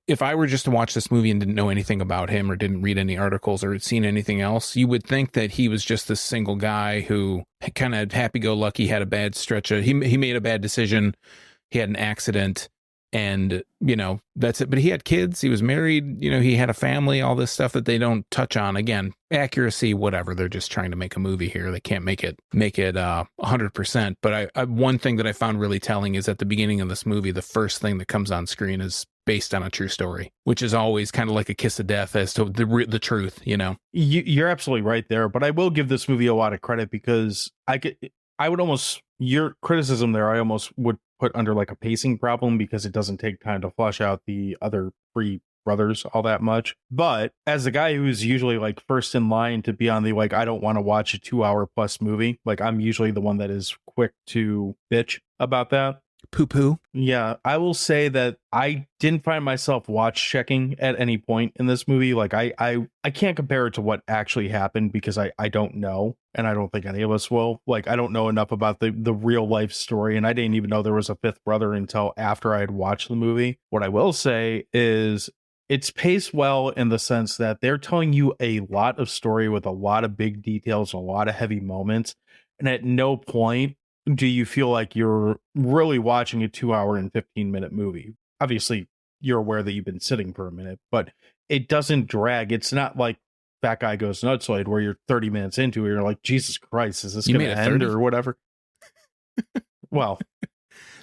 S3: if I were just to watch this movie and didn't know anything about him, or didn't read any articles or had seen anything else, you would think that he was just this single guy who kind of happy-go-lucky, had a bad stretch. He made a bad decision. He had an accident, and, that's it. But he had kids. He was married. He had a family, all this stuff that they don't touch on. Again, accuracy, whatever. They're just trying to make a movie here. They can't make it 100%. But one thing that I found really telling is at the beginning of this movie, the first thing that comes on screen is based on a true story, which is always kind of like a kiss of death as to the truth,
S2: You're absolutely right there, but I will give this movie a lot of credit, because I would almost, your criticism there, I almost would put under like a pacing problem, because it doesn't take time to flesh out the other three brothers all that much. But as a guy who's usually like first in line to be on the, like, I don't want to watch a 2-hour plus movie, like I'm usually the one that is quick to bitch about that.
S3: Poo-poo.
S2: Yeah, I will say that I didn't find myself watch checking at any point in this movie. Like I can't compare it to what actually happened, because I don't know, and I don't think any of us will. Like, I don't know enough about the real life story, and I didn't even know there was a fifth brother until after I had watched the movie. What I will say is it's paced well in the sense that they're telling you a lot of story with a lot of big details, a lot of heavy moments. And at no point do you feel like you're really watching a 2 hour and 15-minute movie. Obviously, you're aware that you've been sitting for a minute, but it doesn't drag. It's not like Fat Guy Goes Nutsoid where you're 30 minutes into it. You're like, Jesus Christ, is this going to end or whatever? Well,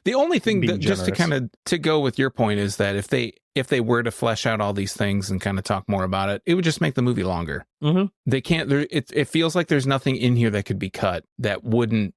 S3: the only thing
S2: being
S3: that, just to
S2: generous.
S3: kind of to go with your point, is that if they were to flesh out all these things and kind of talk more about it, it would just make the movie longer.
S2: Mhm.
S3: They can't. It feels like there's nothing in here that could be cut that would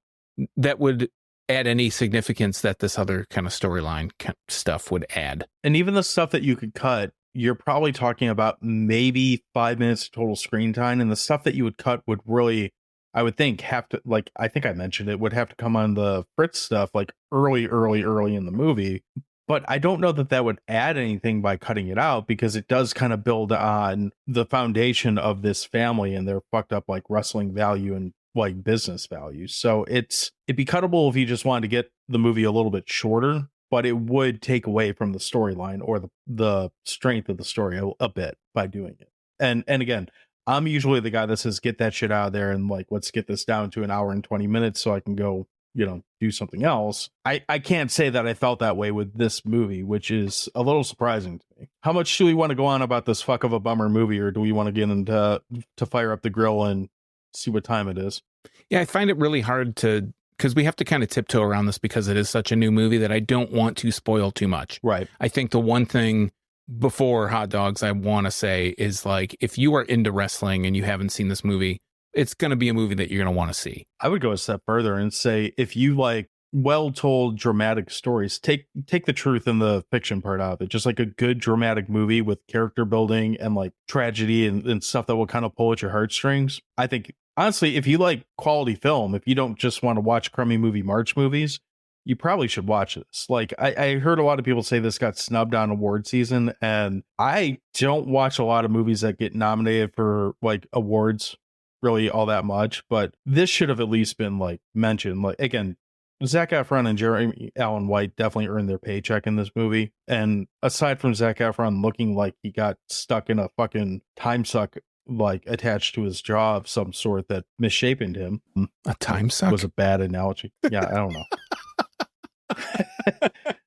S3: add any significance that this other kind of storyline stuff would add.
S2: And even the stuff that you could cut, you're probably talking about maybe 5 minutes of total screen time. And the stuff that you would cut would really, I would think, have to, like, I think I mentioned it, would have to come on the Fritz stuff like early in the movie. But I don't know that that would add anything by cutting it out, because it does kind of build on the foundation of this family and their fucked up like wrestling value and like business values. So it'd be cuttable if you just wanted to get the movie a little bit shorter, but it would take away from the storyline or the strength of the story a bit by doing it. And again, I'm usually the guy that says, get that shit out of there and like, let's get this down to an hour and 20 minutes so I can go, do something else. I can't say that I felt that way with this movie, which is a little surprising to me. How much do we want to go on about this fuck of a bummer movie, or do we want to get into to fire up the grill and see what time it is?
S3: Yeah, I find it really hard because we have to kind of tiptoe around this because it is such a new movie that I don't want to spoil too much.
S2: Right.
S3: I think the one thing before Hot Dogs I want to say is, like, if you are into wrestling and you haven't seen this movie, it's going to be a movie that you're going to want to see.
S2: I would go a step further and say, if you like well-told dramatic stories, take the truth and the fiction part out of it. Just like a good dramatic movie with character building and like tragedy and stuff that will kind of pull at your heartstrings. I think, honestly, if you like quality film, if you don't just want to watch crummy movie March movies, you probably should watch this. Like, I heard a lot of people say this got snubbed on award season, and I don't watch a lot of movies that get nominated for like awards really all that much, but this should have at least been like mentioned. Like, again, Zac Efron and Jeremy Allen White definitely earned their paycheck in this movie. And aside from Zac Efron looking like he got stuck in a fucking time suck, like attached to his jaw of some sort that misshapen him.
S3: A time suck
S2: was a bad analogy. Yeah, I don't know.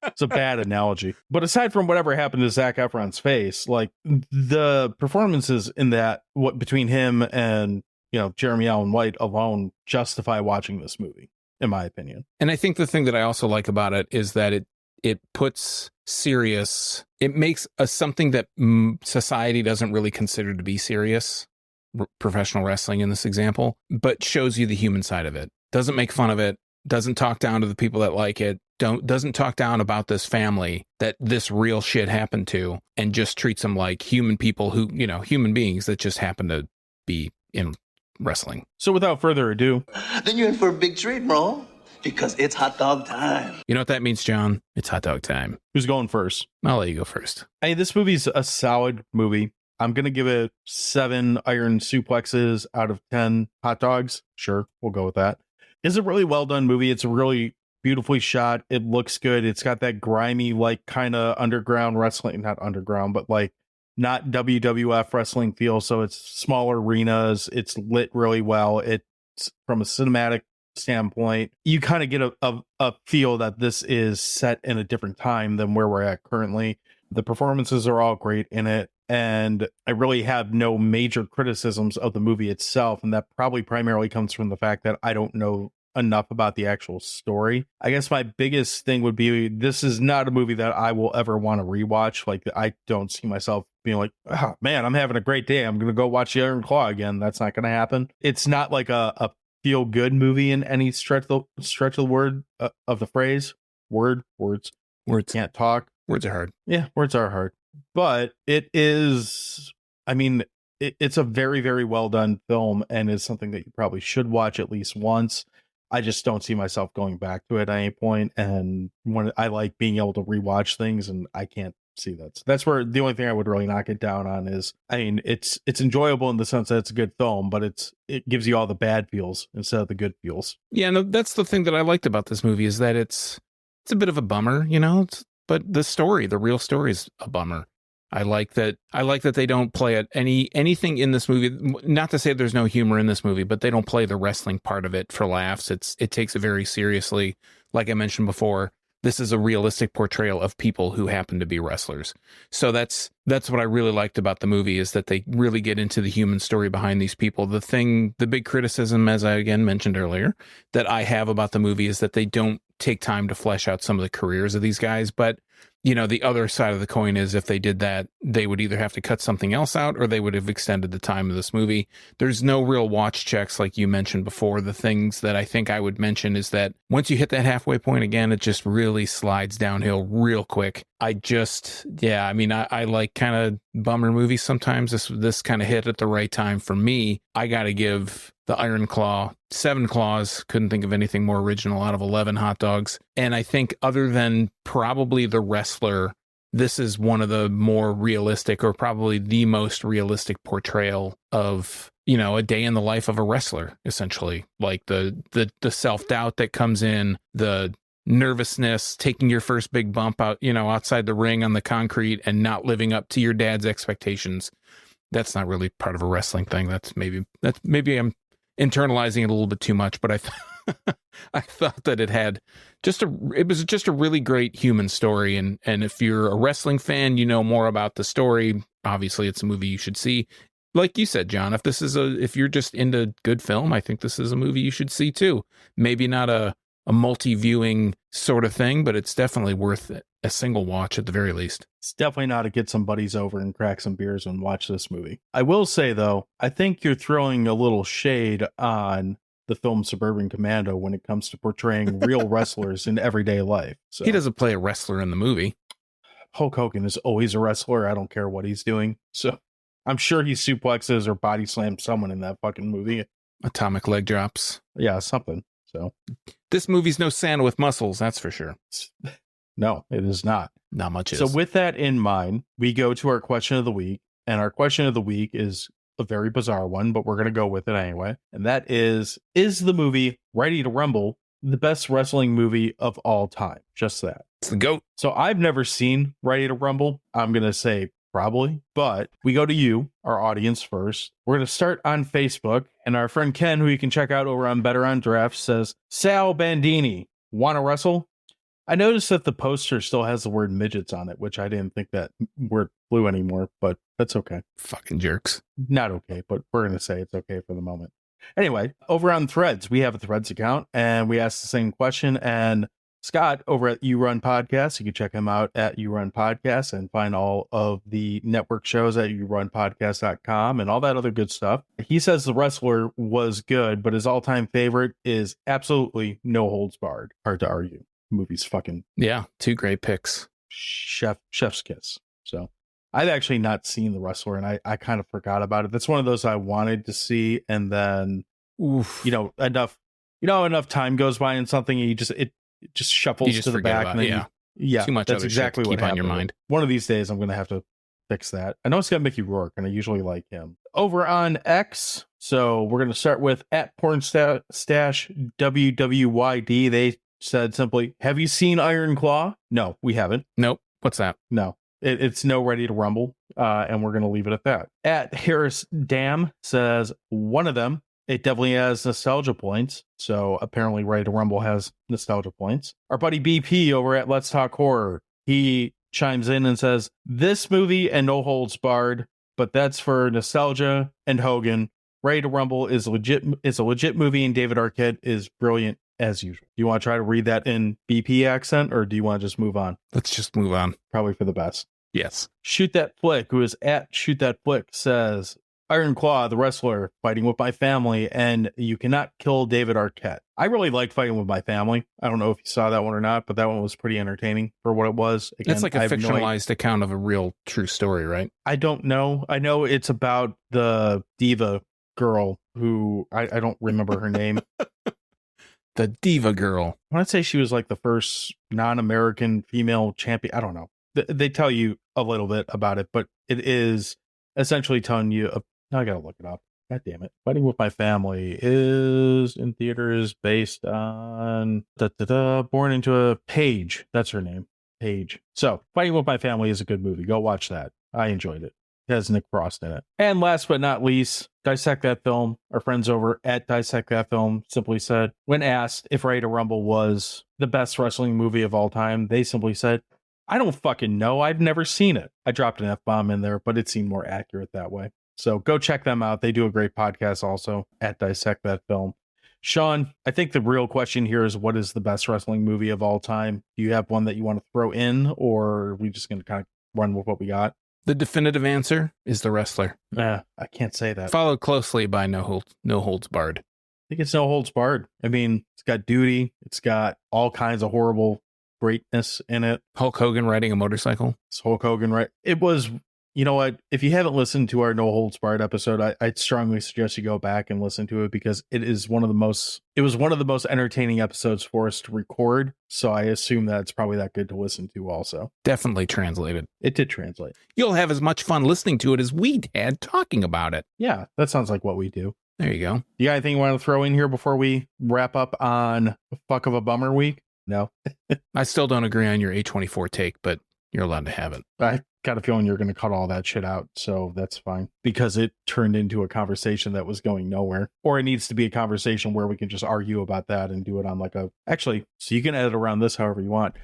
S2: It's a bad analogy. But aside from whatever happened to Zac Efron's face, like the performances in that, what between him and Jeremy Allen White alone justify watching this movie, in my opinion.
S3: And I think the thing that I also like about it is that it puts serious, it makes something that society doesn't really consider to be serious, professional wrestling in this example, but shows you the human side of it. Doesn't make fun of it, doesn't talk down to the people that like it, doesn't talk down about this family that this real shit happened to, and just treats them like human people who, human beings that just happen to be in wrestling.
S2: So without further ado,
S4: then you're in for a big treat, bro, because it's hot dog time.
S3: You know what that means, John? It's hot dog time.
S2: Who's going first?
S3: I'll let you go first.
S2: Hey, this movie's a solid movie. I'm going to give it 7 iron suplexes out of 10 hot dogs. Sure, we'll go with that. It's a really well done movie. It's really beautifully shot. It looks good. It's got that grimy, like kind of underground wrestling, not underground, but like not WWF wrestling feel. So it's smaller arenas. It's lit really well. It's from a cinematic standpoint, you kind of get a feel that this is set in a different time than where we're at currently. The performances are all great in it, and I really have no major criticisms of the movie itself, and that probably primarily comes from the fact that I don't know enough about the actual story. I guess my biggest thing would be, this is not a movie that I will ever want to rewatch. Like, I don't see myself being like, oh man, I'm having a great day, I'm gonna go watch the Iron Claw again. That's not gonna happen. It's not like a feel good movie in any stretch of the word of the phrase. Words can't talk.
S3: Words are hard.
S2: Yeah, words are hard. But it is, I mean, it's a very, very well done film, and is something that you probably should watch at least once. I just don't see myself going back to it at any point. And when I like being able to rewatch things, and I can't see that. So that's where the only thing I would really knock it down on is, I mean, it's enjoyable in the sense that it's a good film, but it gives you all the bad feels instead of the good feels.
S3: Yeah, no, that's the thing that I liked about this movie, is that it's a bit of a bummer, but the story, the real story, is a bummer. I like that they don't play at anything in this movie. Not to say there's no humor in this movie, but they don't play the wrestling part of it for laughs. It takes it very seriously. Like I mentioned before, this is a realistic portrayal of people who happen to be wrestlers. So that's what I really liked about the movie, is that they really get into the human story behind these people. The big criticism, as I again mentioned earlier, that I have about the movie is that they don't take time to flesh out some of the careers of these guys. But the other side of the coin is, if they did that, they would either have to cut something else out, or they would have extended the time of this movie. There's no real watch checks like you mentioned before. The things that I think I would mention is that once you hit that halfway point again, it just really slides downhill real quick. I like kind of bummer movies sometimes. This kind of hit at the right time for me. I got to give the Iron Claw 7 claws. Couldn't think of anything more original out of 11 hot dogs. And I think, other than probably The Wrestler, this is one of the more realistic, or probably the most realistic portrayal of, a day in the life of a wrestler, essentially. Like the self-doubt that comes in, the nervousness, taking your first big bump out, outside the ring on the concrete and not living up to your dad's expectations. That's not really part of a wrestling thing. That's maybe I'm internalizing it a little bit too much, but I thought that it was just a really great human story. And if you're a wrestling fan, more about the story. Obviously it's a movie you should see. Like you said, John, if you're just into good film, I think this is a movie you should see too. Maybe not a multi-viewing sort of thing, but it's definitely worth a single watch at the very least.
S2: It's definitely not to get some buddies over and crack some beers and watch this movie. I will say, though, I think you're throwing a little shade on the film Suburban Commando when it comes to portraying real wrestlers in everyday life. So,
S3: he doesn't play a wrestler in the movie.
S2: Hulk Hogan is always a wrestler. I don't care what he's doing. So I'm sure he suplexes or body slams someone in that fucking movie.
S3: Atomic leg drops.
S2: Yeah, something. So
S3: this movie's no Santa with muscles, that's for sure.
S2: No, it is not.
S3: Not much is.
S2: So with that in mind, we go to our question of the week. And our question of the week is a very bizarre one, but we're going to go with it anyway. And that is the movie Ready to Rumble the best wrestling movie of all time? Just that.
S3: It's the GOAT.
S2: So I've never seen Ready to Rumble. I'm going to say probably, but we go to you, our audience, first. We're going to start on Facebook, and our friend Ken, who you can check out over on Better on Draft, says, Sal Bandini, want to wrestle? I noticed that the poster still has the word midgets on it, which I didn't think that word flew anymore, but that's okay.
S3: Fucking jerks.
S2: Not okay, but we're going to say it's okay for the moment. Anyway, over on Threads, we have a Threads account, and we asked the same question, and Scott over at You Run Podcast, you can check him out at You Run Podcast and find all of the network shows at yourunpodcast.com and all that other good stuff. He says The Wrestler was good, but his all-time favorite is absolutely No Holds Barred. Hard to argue. The movie's fucking...
S3: Yeah, two great picks.
S2: Chef's kiss. So I've actually not seen The Wrestler, and I kind of forgot about it. That's one of those I wanted to see, and then, enough time goes by and something, and it just shuffles to the back. And then yeah,
S3: too much.
S2: That's exactly what happened.
S3: On your mind.
S2: One of these days, I'm going to have to fix that. I know it's got Mickey Rourke, and I usually like him. Over on X, so we're going to start with at Pornstash WWYD. They said simply, "Have you seen Iron Claw?" No, we haven't.
S3: Nope. What's that?
S2: No, it's no Ready to Rumble, and we're going to leave it at that. At Harris Dam says, one of them. It definitely has nostalgia points. So apparently Ready to Rumble has nostalgia points. Our buddy BP over at Let's Talk Horror, he chimes in and says, this movie and No Holds Barred, but that's for nostalgia and Hogan. Ready to Rumble is a legit movie, and David Arquette is brilliant as usual. Do you want to try to read that in BP accent, or do you want to just move on?
S3: Let's just move on.
S2: Probably for the best.
S3: Yes.
S2: Shoot That Flick, who is at Shoot That Flick, says, Iron Claw, the wrestler, fighting with my family, and you cannot kill David Arquette. I really liked Fighting with My Family. I don't know if you saw that one or not, but that one was pretty entertaining for what it was. Again,
S3: it's like a fictionalized account of a real true story, right?
S2: I don't know. I know it's about the diva girl who I don't remember her name.
S3: The diva girl.
S2: I want to say she was like the first non-American female champion. I don't know. They tell you a little bit about it, but it is essentially telling you I gotta look it up. God damn it. Fighting with My Family is in theaters based on Born into a Page. That's her name. page. So Fighting With My Family is a good movie. Go watch that. I enjoyed it. It has Nick Frost in it. And last but not least, Dissect That Film. Our friends over at Dissect That Film simply said, when asked if Ready to Rumble was the best wrestling movie of all time, they simply said, I don't fucking know. I've never seen it. I dropped an F-bomb in there, but it seemed more accurate that way. So go check them out. They do a great podcast also at Dissect That Film. Sean, I think the real question here is, what is the best wrestling movie of all time? Do you have one that you want to throw in, or are we just going to kind of run with what we got?
S3: The definitive answer is The Wrestler.
S2: I can't say that.
S3: Followed closely by No Holds Barred.
S2: I think it's No Holds Barred. I mean, it's got Duty. It's got all kinds of horrible greatness in it.
S3: Hulk Hogan riding a motorcycle.
S2: It's Hulk Hogan, right? It was, you know what? If you haven't listened to our No Holds Barred episode, I'd strongly suggest you go back and listen to it, because it was one of the most entertaining episodes for us to record. So I assume that it's probably that good to listen to also.
S3: Definitely translated.
S2: It did translate.
S3: You'll have as much fun listening to it as we had talking about it.
S2: Yeah, that sounds like what we do.
S3: There you go.
S2: You got anything you want to throw in here before we wrap up on Fuck of a Bummer Week? No.
S3: I still don't agree on your A24 take, but you're allowed to have it.
S2: I got a feeling you're going to cut all that shit out, so that's fine, because it turned into a conversation that was going nowhere. Or it needs to be a conversation where we can just argue about that and do it on actually, so you can edit around this however you want.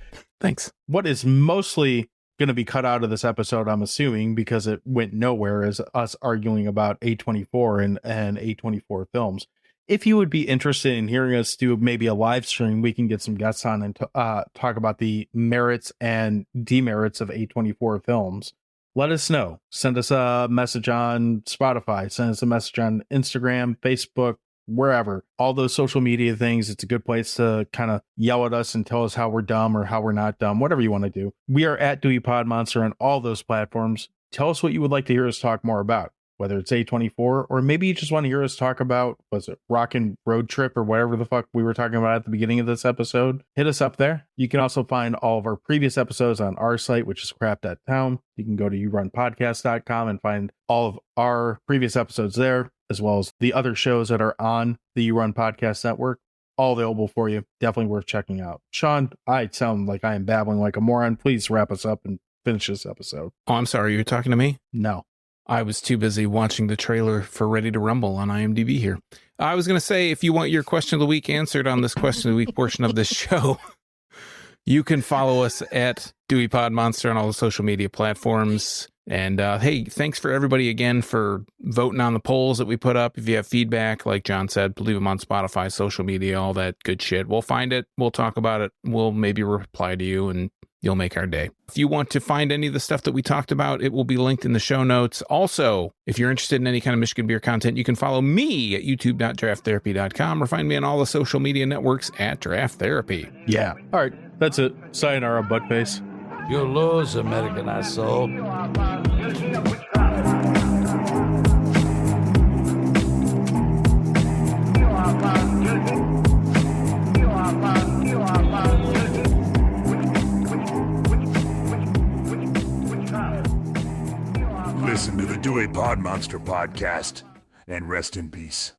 S3: Thanks.
S2: What is mostly going to be cut out of this episode, I'm assuming, because it went nowhere, is us arguing about A24 and A24 films. If you would be interested in hearing us do maybe a live stream, we can get some guests on and talk about the merits and demerits of A24 films. Let us know. Send us a message on Spotify. Send us a message on Instagram, Facebook, wherever. All those social media things. It's a good place to kind of yell at us and tell us how we're dumb or how we're not dumb, whatever you want to do. We are at Dewey Pod Monster on all those platforms. Tell us what you would like to hear us talk more about, whether it's A24, or maybe you just want to hear us talk about, was it Rockin' Road Trip or whatever the fuck we were talking about at the beginning of this episode. Hit us up there. You can also find all of our previous episodes on our site, which is crap.town. You can go to yourunpodcast.com and find all of our previous episodes there, as well as the other shows that are on the You Run Podcast Network. All available for you. Definitely worth checking out. Sean, I sound like I am babbling like a moron. Please wrap us up and finish this episode.
S3: Oh, I'm sorry. You're talking to me?
S2: No.
S3: I was too busy watching the trailer for Ready to Rumble on IMDb here. I was going to say, if you want your question of the week answered on this question of the week portion of this show, you can follow us at Dewey Pod Monster on all the social media platforms. And hey, thanks for everybody again for voting on the polls that we put up. If you have feedback, like John said, leave them on Spotify, social media, all that good shit. We'll find it. We'll talk about it. We'll maybe reply to you, and you'll make our day. If you want to find any of the stuff that we talked about, it will be linked in the show notes. Also, if you're interested in any kind of Michigan beer content, you can follow me at youtube.drafttherapy.com or find me on all the social media networks at Draft Therapy.
S2: Yeah. All right. That's it. Sayonara, buttface.
S5: You lose, American asshole.
S1: Listen to the Dewey Pod Monster podcast and rest in peace.